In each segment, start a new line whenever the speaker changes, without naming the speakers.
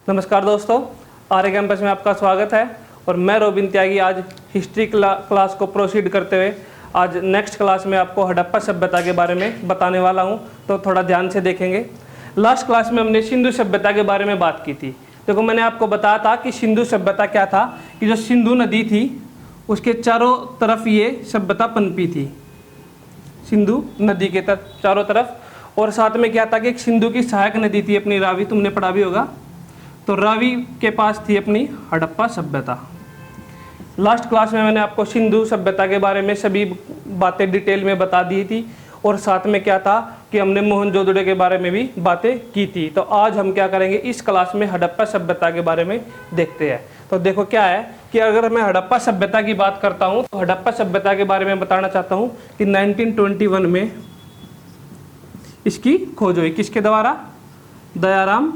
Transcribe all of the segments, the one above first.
नमस्कार दोस्तों, आर्य कैंपस में आपका स्वागत है। और मैं रोबिन त्यागी आज हिस्ट्री क्लास को प्रोसीड करते हुए आज नेक्स्ट क्लास में आपको हड़प्पा सभ्यता के बारे में बताने वाला हूं, तो थोड़ा ध्यान से देखेंगे। लास्ट क्लास में हमने सिंधु सभ्यता के बारे में बात की थी। देखो, मैंने आपको बताया था कि सिंधु सभ्यता क्या था, कि जो सिंधु नदी थी उसके चारों तरफ ये सभ्यता पनपी थी, सिंधु नदी के चारों तरफ। और साथ में क्या था कि एक सिंधु की सहायक नदी थी अपनी रावी, तुमने पढ़ा भी होगा। तो रावी के पास थी अपनी हड़प्पा सभ्यता। लास्ट क्लास में मैंने आपको सिंधु सभ्यता के बारे में सभी बातें डिटेल में बता दी थी, और साथ में क्या था कि हमने मोहनजोदड़ो के बारे में भी बातें की थी। तो आज हम क्या करेंगे, इस क्लास में हड़प्पा सभ्यता के बारे में देखते हैं। तो देखो क्या है कि अगर मैं हड़प्पा सभ्यता की बात करता हूँ तो हड़प्पा सभ्यता के बारे में बताना चाहता हूँ कि 1921 में इसकी खोज हुई। किसके द्वारा? दयाराम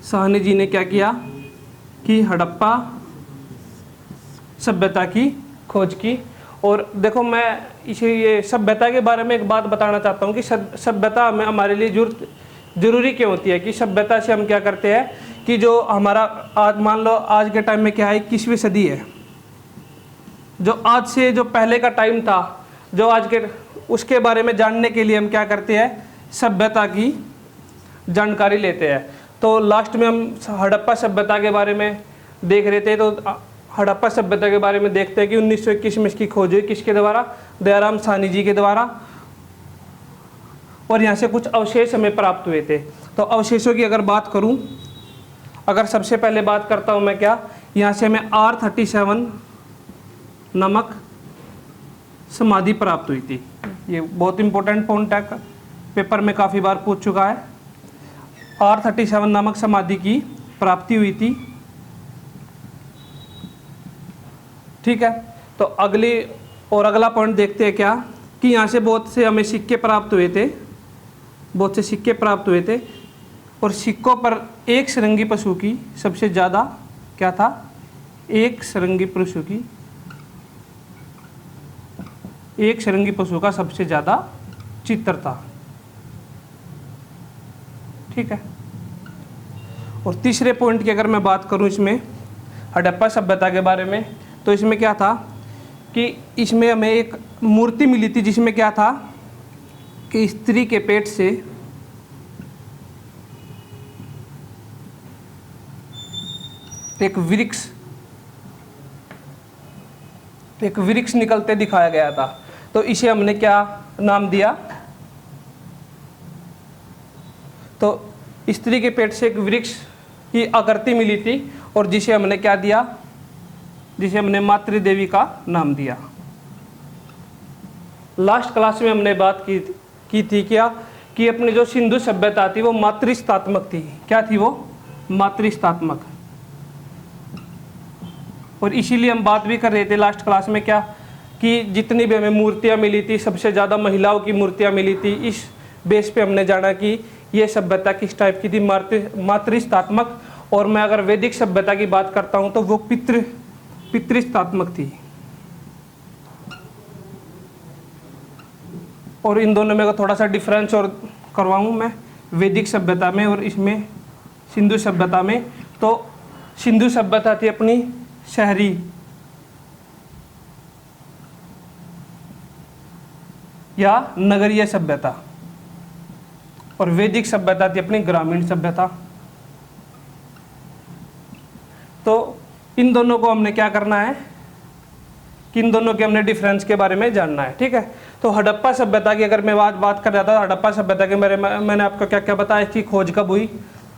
साहनी जी ने क्या किया कि हड़प्पा सभ्यता की खोज की। और देखो, मैं इसे ये सभ्यता के बारे में एक बात बताना चाहता हूँ कि सभ्यता हमें हमारे लिए जरूरी क्यों होती है। कि सभ्यता से हम क्या करते हैं कि जो हमारा आज मान लो आज के टाइम में क्या है, 21वीं सदी है, जो आज से जो पहले का टाइम था, जो आज के, उसके बारे में जानने के लिए हम क्या करते हैं, सभ्यता की जानकारी लेते हैं। तो लास्ट में हम हड़प्पा सभ्यता के बारे में देख रहे थे। तो हड़प्पा सभ्यता के बारे में देखते हैं कि 1921 में इसकी खोज हुई। किसके द्वारा? दयाराम साहनी जी के द्वारा। और यहाँ से कुछ अवशेष हमें प्राप्त हुए थे। तो अवशेषों की अगर बात करूँ, अगर सबसे पहले बात करता हूँ मैं क्या, यहाँ से हमें R37 नामक समाधि प्राप्त हुई थी। ये बहुत इंपॉर्टेंट पॉइंट है, पेपर में काफ़ी बार पूछ चुका है। R37 नामक समाधि की प्राप्ति हुई थी। ठीक है, तो अगला पॉइंट देखते हैं क्या, कि यहाँ से बहुत से हमें सिक्के प्राप्त हुए थे, बहुत से सिक्के प्राप्त हुए थे। और सिक्कों पर एक सरंगी पशु की सबसे ज़्यादा क्या था, एक सरंगी पशु का सबसे ज़्यादा चित्र था। ठीक है। और तीसरे पॉइंट की अगर मैं बात करूं इसमें हड़प्पा सभ्यता के बारे में, तो इसमें क्या था कि इसमें हमें एक मूर्ति मिली थी जिसमें क्या था कि स्त्री के पेट से एक वृक्ष निकलते दिखाया गया था। तो इसे हमने क्या नाम दिया, तो स्त्री के पेट से एक वृक्ष की आकृति मिली थी, और जिसे हमने क्या दिया, जिसे हमने मातृ देवी का नाम दिया। लास्ट क्लास में हमने बात की थी क्या, कि अपनी जो सिंधु सभ्यता थी वो मातृस्थात्मक थी। क्या थी वो? मातृस्थात्मक। और इसीलिए हम बात भी कर रहे थे लास्ट क्लास में क्या, कि जितनी भी हमें मूर्तियाँ मिली थी, सबसे ज़्यादा महिलाओं की मूर्तियाँ मिली थी। इस बेस पे हमने जाना कि ये सभ्यता किस टाइप की थी, मातृस्थात्मक। और मैं अगर वैदिक सभ्यता की बात करता हूँ तो वो पितृस्थात्मक थी। और इन दोनों में थोड़ा सा डिफरेंस और करवाऊँ मैं, वैदिक सभ्यता में और इसमें सिंधु सभ्यता में। तो सिंधु सभ्यता थी अपनी शहरी, या नगरीय सभ्यता, और वैदिक सभ्यता थी अपनी ग्रामीण सभ्यता। तो इन दोनों को हमने क्या करना है कि इन दोनों के हमने डिफरेंस के बारे में जानना है। ठीक है। तो हड़प्पा सभ्यता की अगर मैं बात कर रहा था, हड़प्पा सभ्यता के बारे में मैंने आपको क्या क्या बताया कि खोज कब हुई,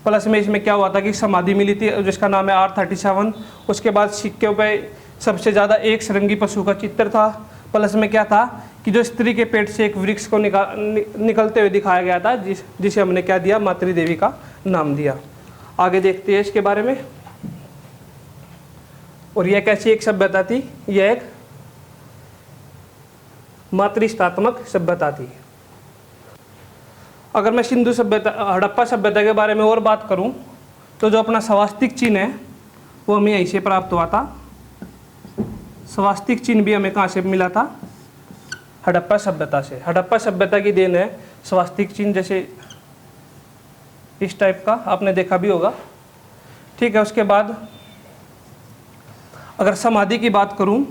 प्लस में इसमें क्या हुआ था कि समाधि मिली थी जिसका नाम है R37। उसके बाद सिक्के पे सबसे ज़्यादा एक सरंगी पशु का चित्र था। प्लस में क्या था कि जो स्त्री के पेट से एक वृक्ष को निकलते हुए दिखाया गया था, जिसे हमने क्या दिया, मातृ देवी का नाम दिया। आगे देखते हैं इसके बारे में। और यह कैसी एक सभ्यता थी? यह एक मातृस्थात्मक सभ्यता थी। अगर मैं सिंधु सभ्यता, हड़प्पा सभ्यता के बारे में और बात करूं, तो जो अपना स्वास्तिक चिन्ह है वो हमें यहीं से प्राप्त हुआ था। स्वास्तिक चिन्ह भी हमें कहाँ से मिला था? हड़प्पा सभ्यता से। हड़प्पा सभ्यता की देन है स्वास्तिक चिन्ह। जैसे इस टाइप का आपने देखा भी होगा। ठीक है, उसके बाद अगर समाधि की बात करूं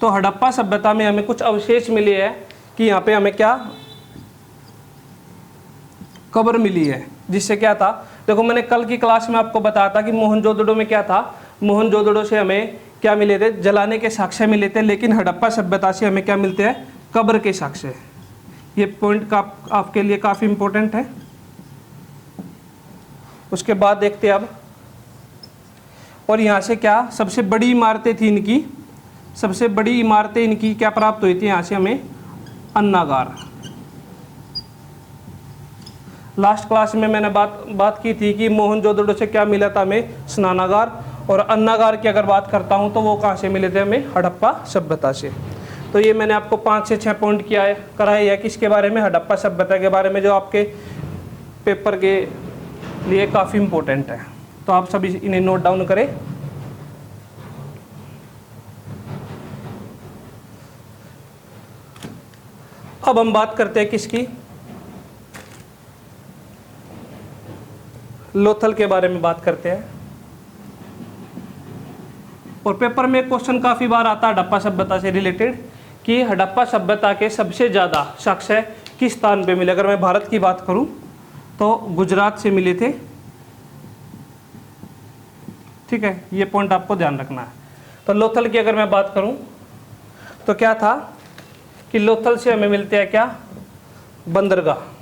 तो हड़प्पा सभ्यता में हमें कुछ अवशेष मिले हैं कि यहाँ पे हमें क्या कब्र मिली है, जिससे क्या था, देखो मैंने कल की क्लास में आपको बताया था कि मोहनजोदड़ो में क्या था, मोहनजोदड़ो से हमें क्या मिले थे, जलाने के साक्ष्य मिले थे, लेकिन हड़प्पा सभ्यता से हमें क्या मिलते हैं, कब्र के साक्ष्य। ये पॉइंट का आपके लिए काफ़ी इंपॉर्टेंट है। उसके बाद देखते हैं अब, और यहाँ से क्या सबसे बड़ी इमारतें थी इनकी, सबसे बड़ी इमारतें इनकी क्या प्राप्त हुई थी, यहाँ से हमें अन्नागार। लास्ट क्लास में मैंने बात की थी कि मोहनजोदड़ो से क्या मिला था हमें, स्नानागार, और अन्नागार की अगर बात करता हूँ तो वो कहाँ से मिले थे हमें, हड़प्पा सभ्यता से। तो ये मैंने आपको 5 से 6 पॉइंट कराए है किसके बारे में, हड़प्पा सभ्यता के बारे में, जो आपके पेपर के लिए काफ़ी इम्पोर्टेंट है। तो आप सभी इन्हें नोट डाउन करें। अब हम बात करते हैं किसकी, लोथल के बारे में बात करते हैं। और पेपर में क्वेश्चन काफ़ी बार आता है हड़प्पा सभ्यता से रिलेटेड कि हड़प्पा सभ्यता के सबसे ज़्यादा साक्ष्य किस स्थान पे मिले। अगर मैं भारत की बात करूं तो गुजरात से मिले थे। ठीक है, ये पॉइंट आपको ध्यान रखना है। तो लोथल की अगर मैं बात करूं तो क्या था कि लोथल से हमें मिलते हैं क्या, बंदरगाह।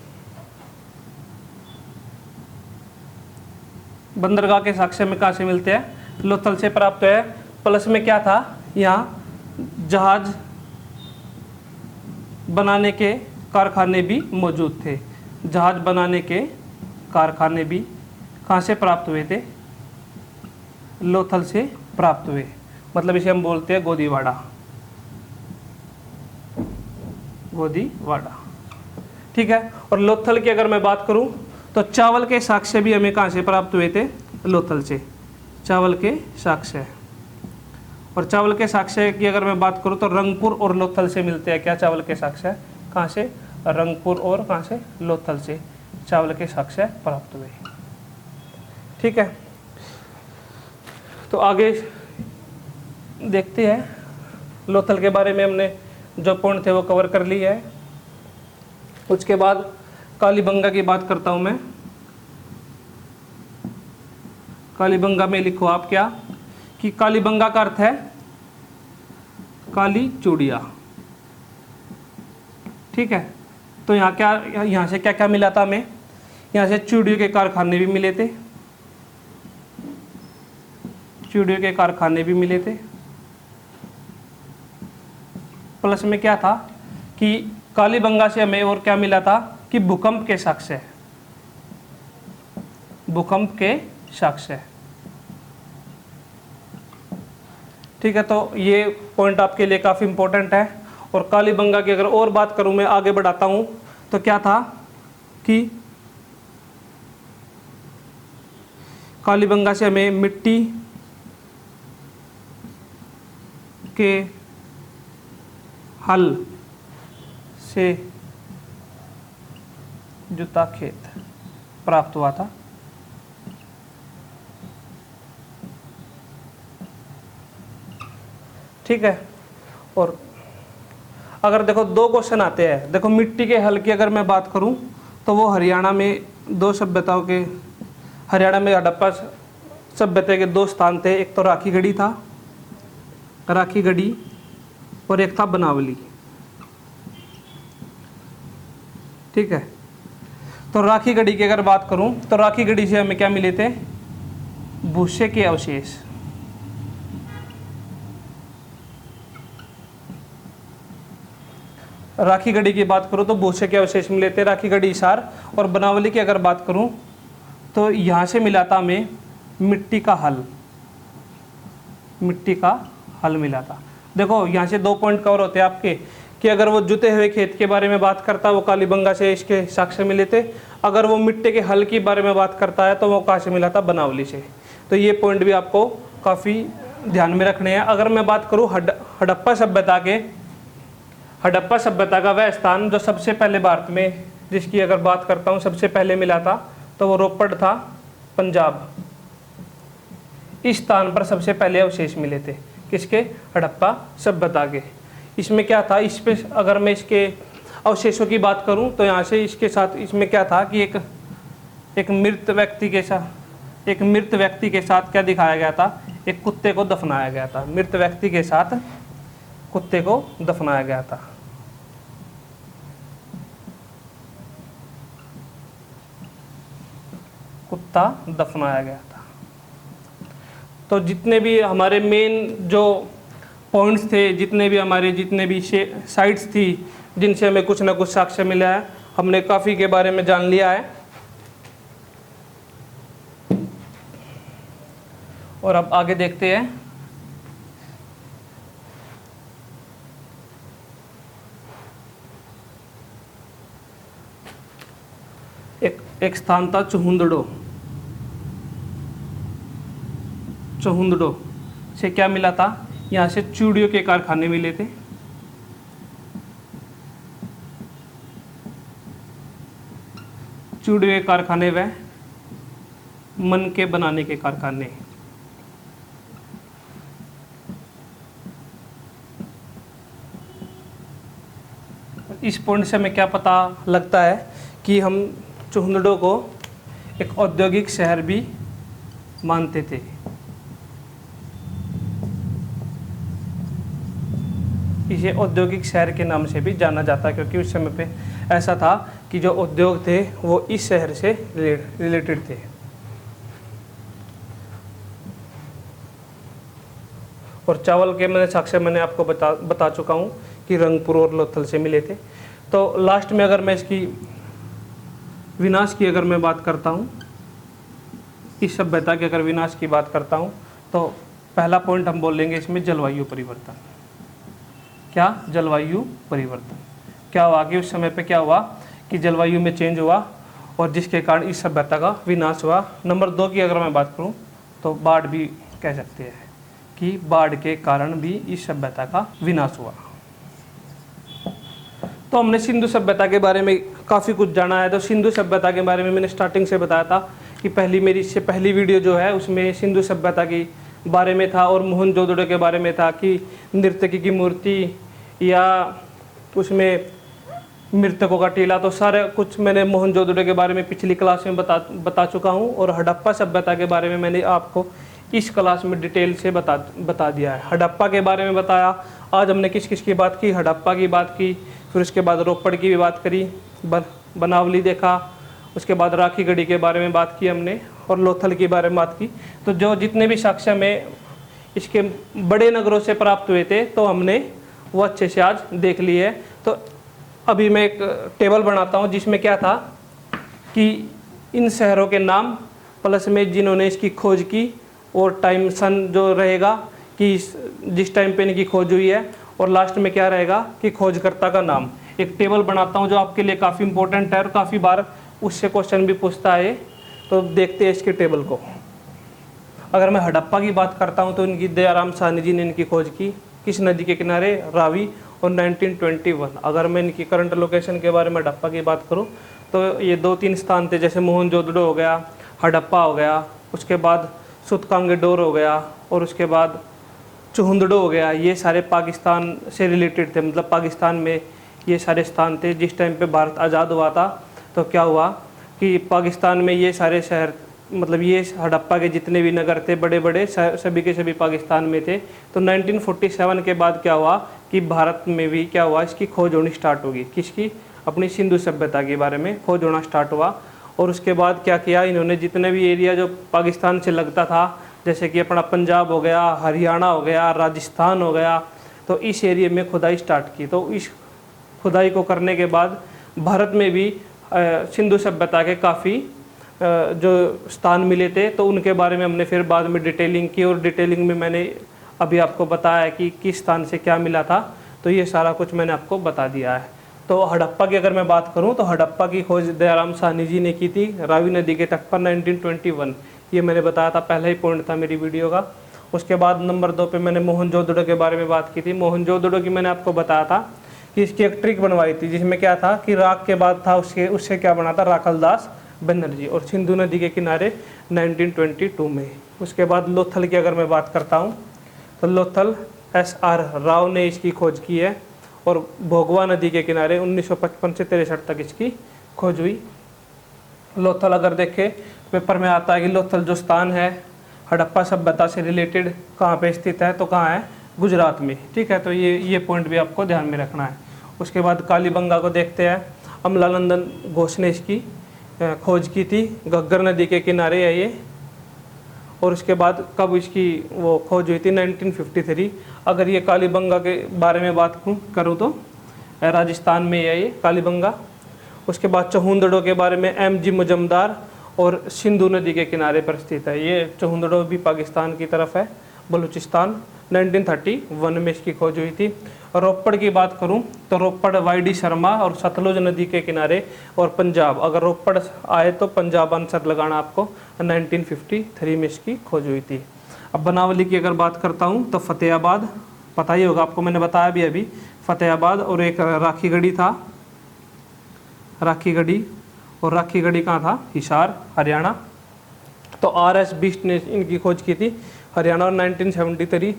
बंदरगाह के साक्ष्य में कहाँ से मिलते हैं, लोथल से प्राप्त है। प्लस में क्या था, यहाँ जहाज बनाने के कारखाने भी मौजूद थे। जहाज बनाने के कारखाने भी कहाँ से प्राप्त हुए थे, लोथल से प्राप्त हुए। मतलब इसे हम बोलते हैं गोदीवाड़ा, गोदीवाड़ा। ठीक है, और लोथल की अगर मैं बात करूं तो चावल के साक्ष्य भी हमें कहाँ से प्राप्त हुए थे, लोथल से, चावल के साक्ष्य। और चावल के साक्ष्य की अगर मैं बात करूं तो रंगपुर और लोथल से मिलते हैं क्या, चावल के साक्ष्य। कहाँ से, रंगपुर और कहाँ से, लोथल से चावल के साक्ष्य प्राप्त हुए। ठीक है, तो आगे देखते हैं। लोथल के बारे में हमने जो पॉइंट थे वो कवर कर ली है। उसके बाद कालीबंगा की बात करता हूं मैं। कालीबंगा में लिखो आप क्या कि कालीबंगा का अर्थ है काली चूड़िया। ठीक है, तो यहाँ क्या, यहाँ से क्या क्या मिला था हमें, यहाँ से चूड़ियों के कारखाने भी मिले थे, चूड़ियों के कारखाने भी मिले थे। प्लस में क्या था कि कालीबंगा से हमें और क्या मिला था कि भूकंप के साक्ष्य, भूकंप के साक्ष्य। ठीक है, तो ये पॉइंट आपके लिए काफ़ी इंपॉर्टेंट है। और कालीबंगा की अगर और बात करूं, मैं आगे बढ़ाता हूं, तो क्या था कि कालीबंगा से हमें मिट्टी के हल से जुता खेत प्राप्त हुआ था। ठीक है, और अगर देखो 2 क्वेश्चन आते हैं, देखो मिट्टी के हल की अगर मैं बात करूं तो वो हरियाणा में 2 सभ्यताओं के, हरियाणा में हड़प्पा सभ्यता के 2 स्थान थे। एक तो राखीगढ़ी था, राखीगढ़ी, और एक था बनावली। ठीक है, तो राखीगढ़ी की अगर बात करूं तो राखीगढ़ी से हमें क्या मिले थे, भूसे के अवशेष। राखीगढ़ी की बात करूं तो भूसे के अवशेष मिले थे, राखीगढ़ी हिसार। और बनावली की अगर बात करूं तो यहाँ से मिला था हमें मिट्टी का हल, मिट्टी का हल मिला था। देखो यहाँ से 2 पॉइंट कवर होते हैं आपके कि अगर वो जुते हुए खेत के बारे में बात करता है वो कालीबंगा से इसके साक्ष्य मिले थे, अगर वो मिट्टी के हल के बारे में बात करता है तो वो कहाँ से मिला था, बनावली से। तो ये पॉइंट भी आपको काफ़ी ध्यान में रखने हैं। अगर मैं बात करूँ हड़प्पा सभ्यता के, हड़प्पा सभ्यता का वह स्थान जो सबसे पहले भारत में जिसकी अगर बात करता हूँ सबसे पहले मिला था तो वो रोपड़ था, पंजाब। इस स्थान पर सबसे पहले अवशेष मिले थे, किसके? हड़प्पा सभ्यता के। इसमें क्या था, इस पे अगर मैं इसके अवशेषों की बात करूं तो यहाँ से इसके साथ इसमें क्या था कि एक मृत व्यक्ति के साथ क्या दिखाया गया था? एक कुत्ते को दफनाया गया था। मृत व्यक्ति के साथ कुत्ते को दफनाया गया था। कुत्ता दफनाया गया था। तो जितने भी हमारे मेन जो पॉइंट्स थे, जितने भी साइट्स थी जिनसे हमें कुछ ना कुछ साक्ष्य मिला है, हमने काफ़ी के बारे में जान लिया है। और अब आगे देखते हैं। एक स्थान था चहुंदड़ो से क्या मिला था? यहाँ से चूड़ियों के कारखाने मिले थे। चूड़ियों के कारखाने व मन के बनाने के कारखाने। इस पॉइंट से हमें क्या पता लगता है कि हम चहुंदड़ो को एक औद्योगिक शहर भी मानते थे। इसे औद्योगिक शहर के नाम से भी जाना जाता है, क्योंकि उस समय पे ऐसा था कि जो उद्योग थे वो इस शहर से रिलेटेड थे। और चावल के साक्ष्य मैंने आपको बता चुका हूँ कि रंगपुर और लोथल से मिले थे। तो लास्ट में अगर मैं इसकी विनाश की अगर मैं बात करता हूँ, इस सभ्यता के अगर विनाश की बात करता हूँ, तो पहला पॉइंट हम बोलेंगे इसमें जलवायु परिवर्तन। क्या? जलवायु परिवर्तन। क्या हुआ कि उस समय पे क्या हुआ कि जलवायु में चेंज हुआ और जिसके कारण इस सभ्यता का विनाश हुआ। नंबर 2 की अगर मैं बात करूँ तो बाढ़ भी कह सकते हैं कि बाढ़ के कारण भी इस सभ्यता का विनाश हुआ। तो हमने सिंधु सभ्यता के बारे में काफ़ी कुछ जाना है। तो सिंधु सभ्यता के बारे में मैंने स्टार्टिंग से बताया था कि मेरी इससे पहली वीडियो जो है उसमें सिंधु सभ्यता की बारे में था और मोहनजोदड़ो के बारे में था कि नर्तकी की मूर्ति या उसमें मृतकों का टीला। तो सारा कुछ मैंने मोहनजोदड़ो के बारे में पिछली क्लास में बता चुका हूँ। और हड़प्पा सभ्यता के बारे में मैंने आपको इस क्लास में डिटेल से बता दिया है। हड़प्पा के बारे में बताया। आज हमने किस किस की बात की? हड़प्पा की बात की, फिर उसके बाद रोपड़ की भी बात करी, बनावली देखा, उसके बाद राखी गढ़ी के बारे में बात की हमने और लोथल के बारे में बात की। तो जो जितने भी साक्ष्य में इसके बड़े नगरों से प्राप्त हुए थे तो हमने वो अच्छे से आज देख लिए है। तो अभी मैं एक टेबल बनाता हूँ जिसमें क्या था कि इन शहरों के नाम प्लस में जिन्होंने इसकी खोज की और टाइम सन जो रहेगा कि जिस टाइम पे इनकी खोज हुई है, और लास्ट में क्या रहेगा कि खोजकर्ता का नाम। एक टेबल बनाता हूँ जो आपके लिए काफ़ी इंपॉर्टेंट है और काफ़ी बार उससे क्वेश्चन भी पूछता है। तो देखते हैं इसके टेबल को। अगर मैं हड़प्पा की बात करता हूँ तो इनकी दयाराम साहनी जी ने इनकी खोज की किस नदी के किनारे? रावी, और 1921। अगर मैं इनकी करंट लोकेशन के बारे में हड़प्पा की बात करूँ तो ये 2-3 स्थान थे, जैसे मोहनजोदड़ो हो गया, हड़प्पा हो गया, उसके बाद सुतकांगेडोर हो गया और उसके बाद चहुंदड़ो हो गया। ये सारे पाकिस्तान से रिलेटेड थे, मतलब पाकिस्तान में ये सारे स्थान थे। जिस टाइम पे भारत आज़ाद हुआ था तो क्या हुआ कि पाकिस्तान में ये सारे शहर, मतलब ये हड़प्पा के जितने भी नगर थे बड़े बड़े, सभी के सभी पाकिस्तान में थे। तो 1947 के बाद क्या हुआ कि भारत में भी क्या हुआ, इसकी खोज होनी स्टार्ट होगी। किसकी? अपनी सिंधु सभ्यता के बारे में खोज होना स्टार्ट हुआ। और उसके बाद क्या किया इन्होंने, जितने भी एरिया जो पाकिस्तान से लगता था, जैसे कि अपना पंजाब हो गया, हरियाणा हो गया, राजस्थान हो गया, तो इस एरिया में खुदाई स्टार्ट की। तो इस खुदाई को करने के बाद भारत में भी सिंधु सभ्यता के काफ़ी जो स्थान मिले थे, तो उनके बारे में हमने फिर बाद में डिटेलिंग की। और डिटेलिंग में मैंने अभी आपको बताया कि किस स्थान से क्या मिला था। तो ये सारा कुछ मैंने आपको बता दिया है। तो हड़प्पा की अगर मैं बात करूं तो हड़प्पा की खोज दयाराम साहनी जी ने की थी रावी नदी के तट पर 1921। ये मैंने बताया था, पहला ही पॉइंट था मेरी वीडियो का। उसके बाद नंबर 2 पे मैंने मोहनजोदड़ो के बारे में बात की थी। मोहनजोदड़ो की मैंने आपको बताया था कि इसकी एक ट्रिक बनवाई थी, जिसमें क्या था कि राख के बाद था उससे क्या बना था, राखलदास बनर्जी, और सिंधु नदी के किनारे 1922 में। उसके बाद लोथल की अगर मैं बात करता हूँ तो लोथल SR राव ने इसकी खोज की है, और भोगवा नदी के किनारे 1955 से 63 तक इसकी खोज हुई। लोथल अगर देखें पेपर में आता है कि लोथल जो स्थान है हड़प्पा सभ्यता से रिलेटेड कहाँ पे स्थित है, तो कहाँ है, गुजरात में। ठीक है, तो ये पॉइंट भी आपको ध्यान में रखना है। उसके बाद कालीबंगा को देखते हैं। अमलानंदन घोष ने इसकी खोज की थी, घग्गर नदी के किनारे है ये। और उसके बाद कब इसकी वो खोज हुई थी, 1953। अगर ये कालीबंगा के बारे में बात करूँ तो राजस्थान में है ये कालीबंगा। उसके बाद चहुंदड़ो के बारे में MG मुजमदार, और सिंधु नदी के किनारे पर स्थित है ये। चहुंदड़ो भी पाकिस्तान की तरफ है, बलूचिस्तान। 1931 में इसकी खोज हुई थी। रोपड़ की बात करूं तो रोपड़ YD शर्मा और सतलुज नदी के किनारे, और पंजाब, अगर रोपड़ आए तो पंजाब आंसर लगाना आपको। 1953 में इसकी खोज हुई थी। अब बनावली की अगर बात करता हूं तो फतेहाबाद, पता ही होगा आपको, मैंने बताया भी अभी, फतेहाबाद। और एक राखीगढ़ी था, राखीगढ़ी, और राखीगढ़ी कहाँ था, हिसार, हरियाणा। तो RS बिष्ट ने इनकी खोज की थी, हरियाणा, और 1973।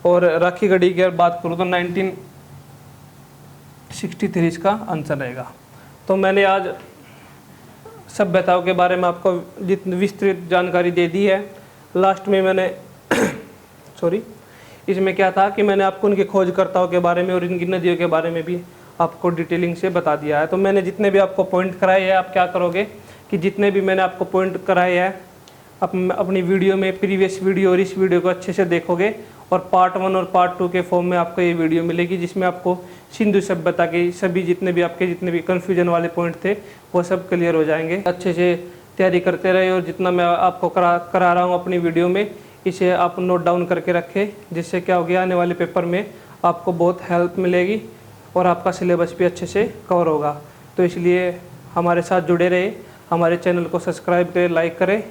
और राखीगढ़ी की अगर बात करूँ तो 1963 इसका आंसर रहेगा। तो मैंने आज सभ्यताओं के बारे में आपको जितनी विस्तृत जानकारी दे दी है। लास्ट में मैंने सॉरी, इसमें क्या था कि मैंने आपको उनके खोजकर्ताओं के बारे में और इनकी नदियों के बारे में भी आपको डिटेलिंग से बता दिया है। तो मैंने जितने भी आपको पॉइंट कराए हैं, आप क्या करोगे कि जितने भी मैंने आपको पॉइंट कराए हैं अपनी वीडियो में, प्रीवियस वीडियो और इस वीडियो को अच्छे से देखोगे, और पार्ट 1 और पार्ट 2 के फॉर्म में आपको ये वीडियो मिलेगी, जिसमें आपको सिंधु सभ्यता के सभी जितने भी कन्फ्यूजन वाले पॉइंट थे वो सब क्लियर हो जाएंगे। अच्छे से तैयारी करते रहे, और जितना मैं आपको करा रहा हूँ अपनी वीडियो में, इसे आप नोट डाउन करके रखें, जिससे क्या हो गया, आने वाले पेपर में आपको बहुत हेल्प मिलेगी और आपका सिलेबस भी अच्छे से कवर होगा। तो इसलिए हमारे साथ जुड़े रहे, हमारे चैनल को सब्सक्राइब करें, लाइक करें।